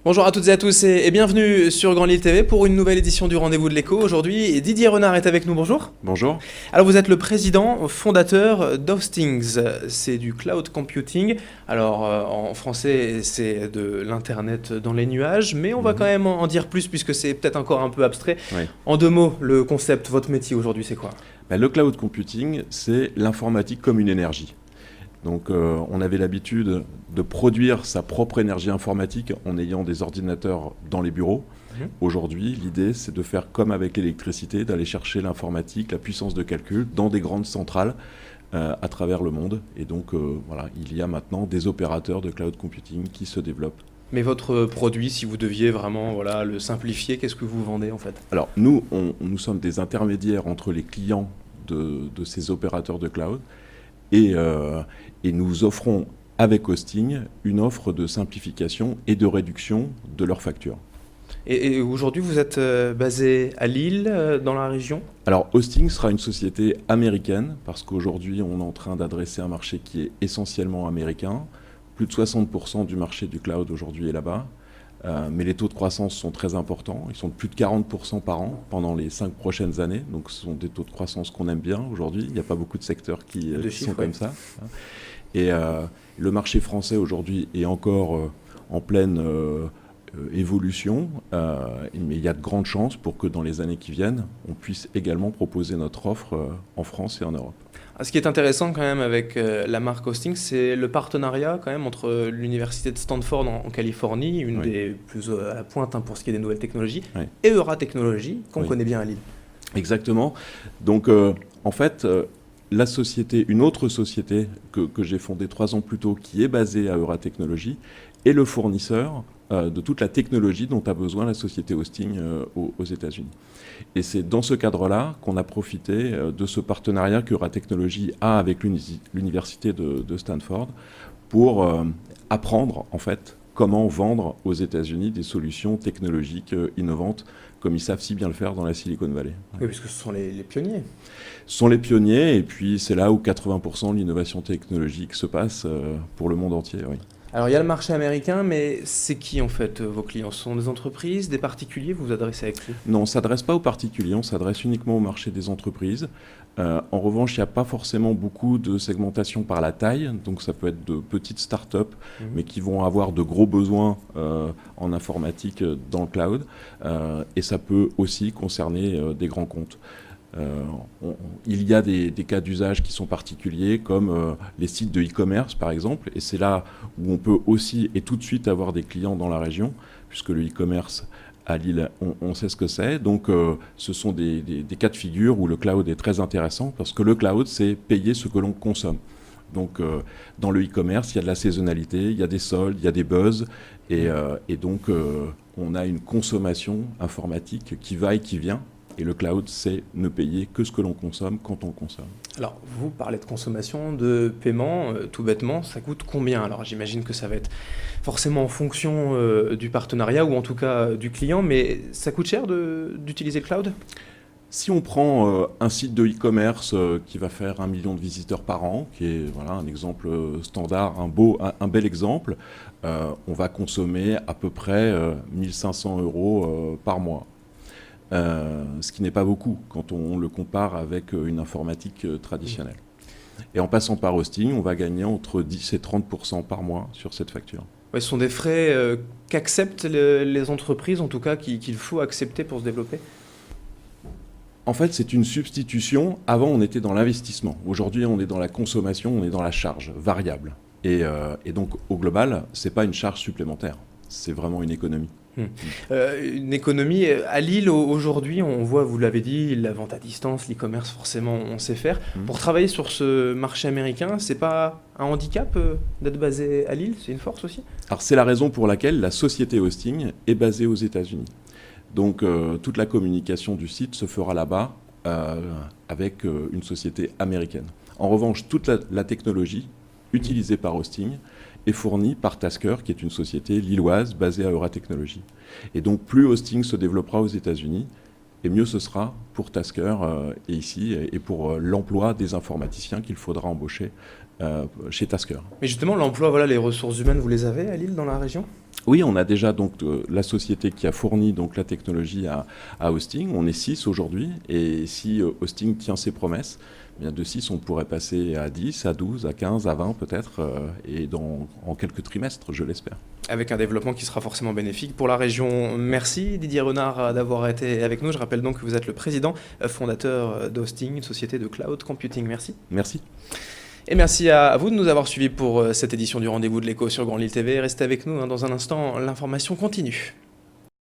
Bonjour à toutes et à tous et bienvenue sur Grand Lille TV pour une nouvelle édition du Rendez-vous de l'Écho. Aujourd'hui, Didier Renard est avec nous, bonjour. Bonjour. Alors vous êtes le président fondateur d'Hostings, c'est du cloud computing. Alors en français c'est de l'internet dans les nuages, mais on va quand même en dire plus puisque c'est peut-être encore un peu abstrait. Oui. En deux mots, le concept, votre métier aujourd'hui c'est quoi? Le cloud computing, c'est l'informatique comme une énergie. Donc on avait l'habitude de produire sa propre énergie informatique en ayant des ordinateurs dans les bureaux. Aujourd'hui, l'idée, c'est de faire comme avec l'électricité, d'aller chercher l'informatique, la puissance de calcul dans des grandes centrales à travers le monde. Et donc, voilà, il y a maintenant des opérateurs de cloud computing qui se développent. Mais votre produit, si vous deviez vraiment le simplifier, qu'est-ce que vous vendez en fait? Alors, nous sommes des intermédiaires entre les clients de ces opérateurs de cloud et nous offrons avec Hosting une offre de simplification et de réduction de leurs factures. Et aujourd'hui, vous êtes basé à Lille, dans la région? Alors, Hosting sera une société américaine parce qu'aujourd'hui, on est en train d'adresser un marché qui est essentiellement américain. Plus de 60% du marché du cloud aujourd'hui est là-bas. Mais les taux de croissance sont très importants. Ils sont de plus de 40% par an pendant les 5 prochaines années. Donc, ce sont des taux de croissance qu'on aime bien aujourd'hui. Il n'y a pas beaucoup de secteurs qui sont comme ça. Et le marché français aujourd'hui est encore en pleine évolution, mais il y a de grandes chances pour que dans les années qui viennent, on puisse également proposer notre offre en France et en Europe. Ce qui est intéressant quand même avec la marque Hosting, c'est le partenariat quand même entre l'université de Stanford en Californie, une des plus à la pointe pour ce qui est des nouvelles technologies, et Euratechnologies, qu'on connaît bien à Lille. Exactement. Donc en fait, la société, une autre société que j'ai fondée 3 ans plus tôt, qui est basée à Euratechnologies, est le fournisseur de toute la technologie dont a besoin la société Hosting aux États-Unis. Et c'est dans ce cadre-là qu'on a profité de ce partenariat qu'Euratechnologies a avec l'université de Stanford pour apprendre en fait comment vendre aux États-Unis des solutions technologiques innovantes comme ils savent si bien le faire dans la Silicon Valley. Oui, puisque ce sont les pionniers. Ce sont les pionniers et puis c'est là où 80% de l'innovation technologique se passe pour le monde entier. Oui. Alors il y a le marché américain, mais c'est qui en fait vos clients? Ce sont des entreprises, des particuliers? Vous vous adressez avec qui? Non, on ne s'adresse pas aux particuliers, on s'adresse uniquement au marché des entreprises. En revanche, il n'y a pas forcément beaucoup de segmentation par la taille, donc ça peut être de petites startups, mais qui vont avoir de gros besoins en informatique dans le cloud, et ça peut aussi concerner des grands comptes. Il y a des cas d'usage qui sont particuliers comme les sites de e-commerce par exemple, et c'est là où on peut aussi et tout de suite avoir des clients dans la région, puisque le e-commerce à Lille, on sait ce que c'est. Donc ce sont des cas de figure où le cloud est très intéressant, parce que le cloud, c'est payer ce que l'on consomme. Donc dans le e-commerce, il y a de la saisonnalité, il y a des soldes, il y a des buzz, et donc on a une consommation informatique qui va et qui vient. Et le cloud, c'est ne payer que ce que l'on consomme quand on consomme. Alors, vous parlez de consommation, de paiement, tout bêtement, ça coûte combien? Alors, j'imagine que ça va être forcément en fonction du partenariat ou en tout cas du client, mais ça coûte cher d'utiliser le cloud? Si on prend un site de e-commerce qui va faire 1 million de visiteurs par an, qui est voilà, un exemple standard, un bel exemple, on va consommer à peu près 1 500 € par mois. Ce qui n'est pas beaucoup quand on le compare avec une informatique traditionnelle. Et en passant par Hosting, on va gagner entre 10 et 30% par mois sur cette facture. Ouais, ce sont des frais qu'acceptent les entreprises, en tout cas qu'il faut accepter pour se développer? En fait, c'est une substitution. Avant, on était dans l'investissement. Aujourd'hui, on est dans la consommation, on est dans la charge variable. Et donc, au global, ce n'est pas une charge supplémentaire. C'est vraiment une économie. Une économie à Lille aujourd'hui, on voit, vous l'avez dit, la vente à distance, l'e-commerce, forcément, on sait faire. Pour travailler sur ce marché américain, c'est pas un handicap d'être basé à Lille? C'est une force aussi? Alors, c'est la raison pour laquelle la société Hosting est basée aux États-Unis. Donc, toute la communication du site se fera là-bas avec une société américaine. En revanche, toute la technologie utilisée par Hosting est fournie par Tasker, qui est une société lilloise basée à Euratechnologies. Et donc, plus Hosting se développera aux États-Unis, et mieux ce sera pour Tasker et ici, et pour l'emploi des informaticiens qu'il faudra embaucher chez Tasker. Mais justement, l'emploi, voilà, les ressources humaines, vous les avez à Lille, dans la région? Oui, on a déjà donc la société qui a fourni donc la technologie à Hosting. On est 6 aujourd'hui, et si Hosting tient ses promesses, eh bien de 6 on pourrait passer à 10, à 12, à 15, à 20 peut-être, et en quelques trimestres, je l'espère. Avec un développement qui sera forcément bénéfique pour la région. Merci Didier Renard d'avoir été avec nous. Je rappelle donc que vous êtes le président fondateur d'Hosting, une société de cloud computing. Merci. Merci. Et merci à vous de nous avoir suivis pour cette édition du Rendez-vous de l'Écho sur Grand Lille TV. Restez avec nous, dans un instant, l'information continue.